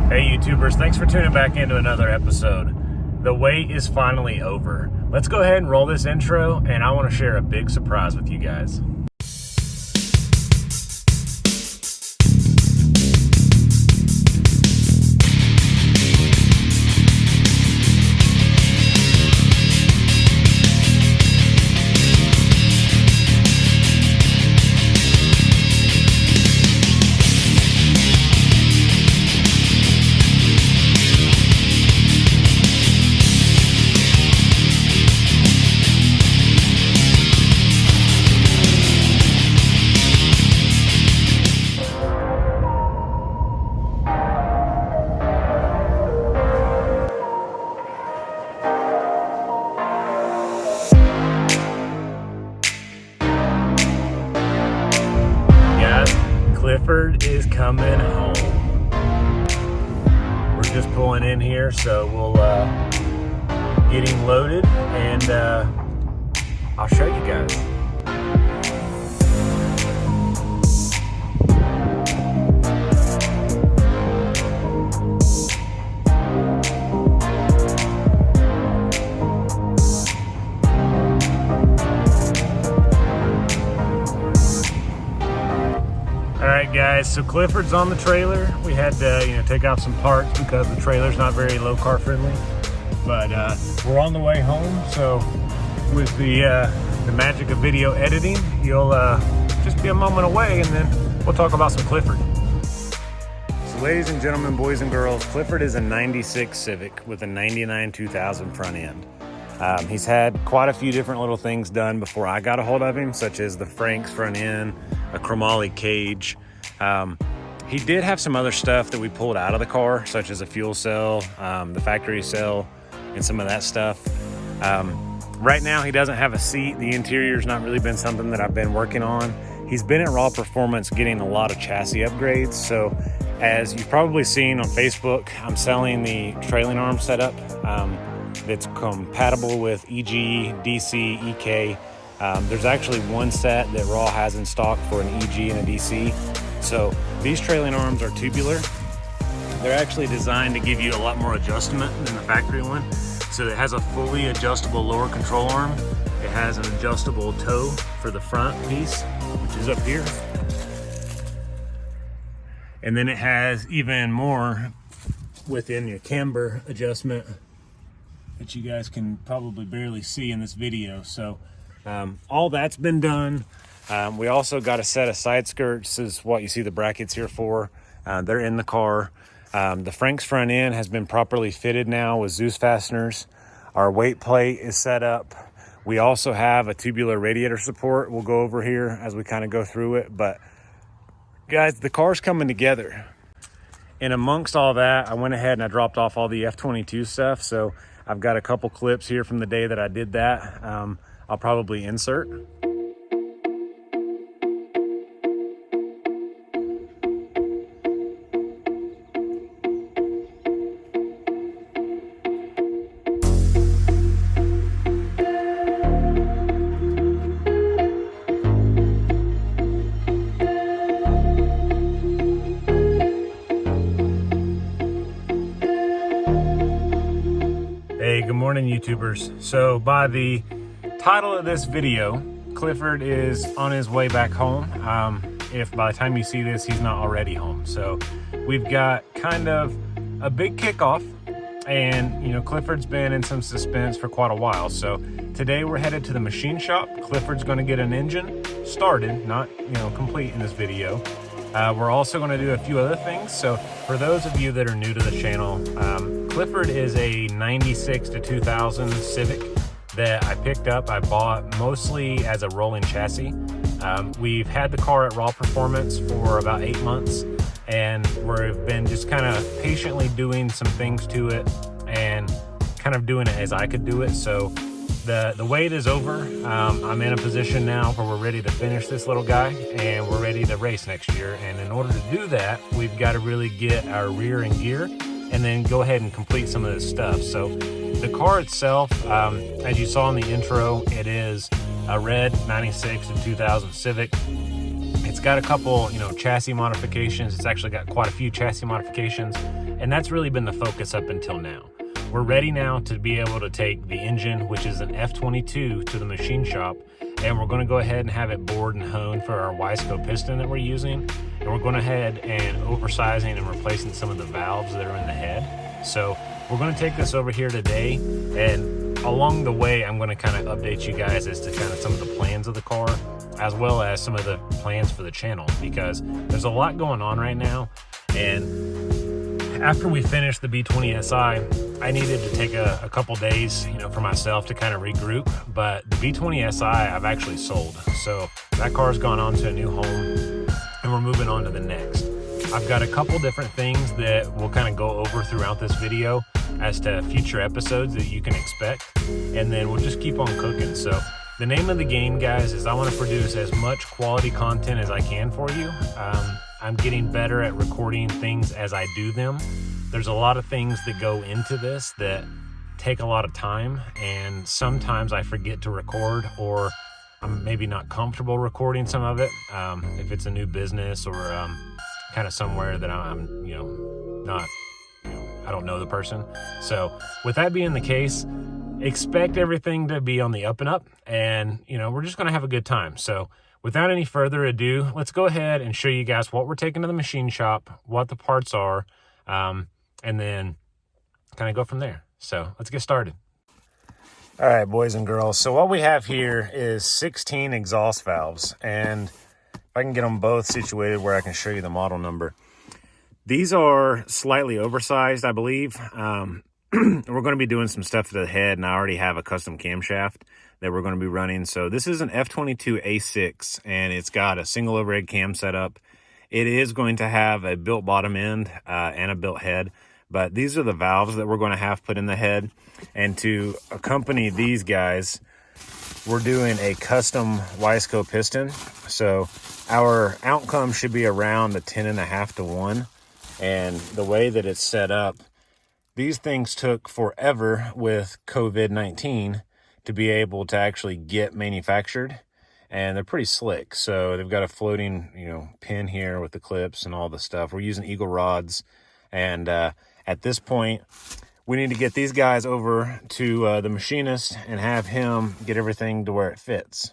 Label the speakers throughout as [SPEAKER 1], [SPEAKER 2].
[SPEAKER 1] Hey YouTubers, thanks for tuning back into another episode. The wait is finally over. Let's go ahead and roll this intro, and I want to share a big surprise with you guys. Clifford is coming home. We're just pulling in here, so we'll get him loaded, and I'll show you guys. Alright guys, so Clifford's on the trailer. We had to take off some parts because the trailer's not very low car friendly. But we're on the way home, so with the magic of video editing, you'll just be a moment away, and then we'll talk about some Clifford. So ladies and gentlemen, boys and girls, Clifford is a 96 Civic with a 99 2000 front end. He's had quite a few different little things done before I got a hold of him, such as the Frank's front end, a chromoly cage. He did have some other stuff that we pulled out of the car, such as a fuel cell, the factory cell, and some of that stuff. Right now he doesn't have a seat. The interior's not really been something that I've been working on. He's been at Raw Performance getting a lot of chassis upgrades. So as you've probably seen on Facebook, I'm selling the trailing arm setup that's compatible with EG, DC, EK. There's actually one set that Raw has in stock for an EG and a DC. So these trailing arms are tubular. They're actually designed to give you a lot more adjustment than the factory one. So it has a fully adjustable lower control arm. It has an adjustable toe for the front piece, which is up here. And then it has even more within your camber adjustment that you guys can probably barely see in this video. So all that's been done. We also got a set of side skirts, is what you see the brackets here for. They're in the car. The Frank's front end has been properly fitted now with Zeus fasteners. Our weight plate is set up. We also have a tubular radiator support. We'll go over here as we kind of go through it. But guys, the car's coming together. And amongst all that, I went ahead and I dropped off all the F22 stuff. So I've got a couple clips here from the day that I did that. I'll probably insert. Hey, good morning YouTubers. So by the title of this video, Clifford is on his way back home. If by the time you see this, he's not already home. So we've got kind of a big kickoff, and Clifford's been in some suspense for quite a while. So today we're headed to the machine shop. Clifford's going to get an engine started, not complete in this video. We're also going to do a few other things. So for those of you that are new to the channel, Clifford is a 96 to 2000 Civic that I picked up. I bought mostly as a rolling chassis. We've had the car at Raw Performance for about 8 months, and we've been just kind of patiently doing some things to it and kind of doing it as I could do it. So the wait is over. I'm in a position now where we're ready to finish this little guy, and we're ready to race next year. And in order to do that, we've got to really get our rear in gear and then go ahead and complete some of this stuff. So the car itself, as you saw in the intro, it is a red 96 and 2000 Civic. It's got a couple, chassis modifications. It's actually got quite a few chassis modifications. And that's really been the focus up until now. We're ready now to be able to take the engine, which is an F22, to the machine shop, and we're going to go ahead and have it bored and honed for our Wiseco piston that we're using. And we're going ahead and oversizing and replacing some of the valves that are in the head. So we're going to take this over here today, and along the way I'm going to kind of update you guys as to kind of some of the plans of the car, as well as some of the plans for the channel, because there's a lot going on right now. And after we finished the B20 SI, I needed to take a couple days, for myself to kind of regroup. But the B20 SI I've actually sold, so that car's gone on to a new home, and we're moving on to the next. I've got a couple different things that we'll kind of go over throughout this video as to future episodes that you can expect, and then we'll just keep on cooking. So the name of the game, guys, is I want to produce as much quality content as I can for you. I'm getting better at recording things as I do them. There's a lot of things that go into this that take a lot of time, and sometimes I forget to record, or I'm maybe not comfortable recording some of it. If it's a new business or kind of somewhere that I'm, not, I don't know the person. So with that being the case, expect everything to be on the up and up, and we're just going to have a good time. So without any further ado, let's go ahead and show you guys what we're taking to the machine shop, what the parts are, and then kind of go from there. So let's get started. All right, boys and girls. So what we have here is 16 exhaust valves, and if I can get them both situated where I can show you the model number. These are slightly oversized, I believe. We're going to be doing some stuff to the head, and I already have a custom camshaft that we're going to be running. So this is an F22a6, and it's got a single overhead cam setup. It is going to have a built bottom end and a built head, but these are the valves that we're going to have put in the head. And to accompany these guys, we're doing a custom Wiseco piston. So our outcome should be around a 10.5 to 1. And the way that it's set up, these things took forever with COVID-19 to be able to actually get manufactured, and they're pretty slick. So they've got a floating, pin here with the clips and all the stuff. We're using Eagle rods, and at this point, we need to get these guys over to the machinist and have him get everything to where it fits.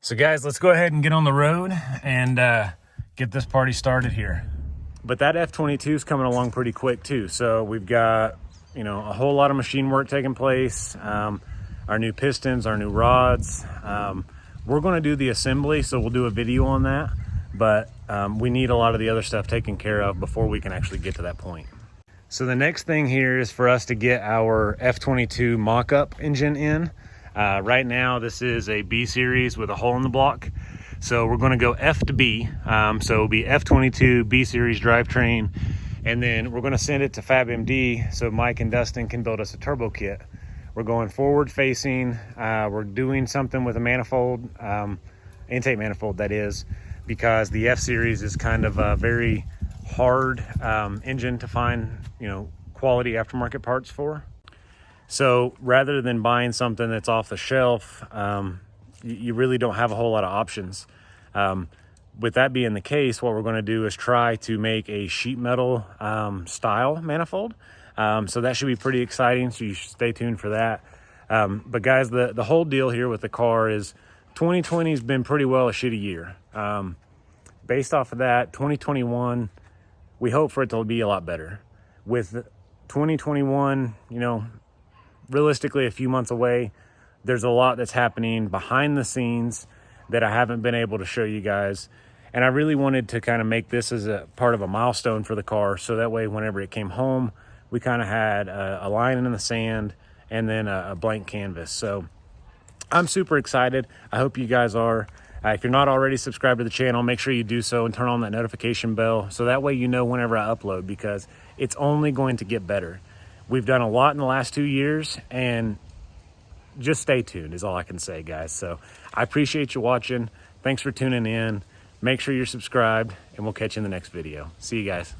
[SPEAKER 1] So guys, let's go ahead and get on the road and get this party started here. But that F22 is coming along pretty quick too. So we've got, a whole lot of machine work taking place. Our new pistons, our new rods. We're going to do the assembly, so we'll do a video on that. But we need a lot of the other stuff taken care of before we can actually get to that point. So the next thing here is for us to get our F22 mock-up engine in. Right now, this is a B series with a hole in the block. So we're going to go F to B. So it'll be F22 B series drivetrain. And then we're going to send it to FabMD so Mike and Dustin can build us a turbo kit. We're going forward facing. We're doing something with a manifold, intake manifold that is, because the F series is kind of a very hard engine to find, quality aftermarket parts for. So rather than buying something that's off the shelf, you really don't have a whole lot of options. With that being the case, what we're going to do is try to make a sheet metal style manifold. So that should be pretty exciting, so you should stay tuned for that. But guys, the whole deal here with the car is 2020 has been pretty well a shitty year. Based off of that, 2021, we hope for it to be a lot better. With 2021, realistically a few months away, there's a lot that's happening behind the scenes that I haven't been able to show you guys. And I really wanted to kind of make this as a part of a milestone for the car, so that way whenever it came home, we kind of had a line in the sand and then a blank canvas. So I'm super excited. I hope you guys are. If you're not already subscribed to the channel, make sure you do so and turn on that notification bell, so that way you know whenever I upload, because it's only going to get better. We've done a lot in the last 2 years, and just stay tuned is all I can say, guys. So I appreciate you watching. Thanks for tuning in. Make sure you're subscribed, and we'll catch you in the next video. See you guys.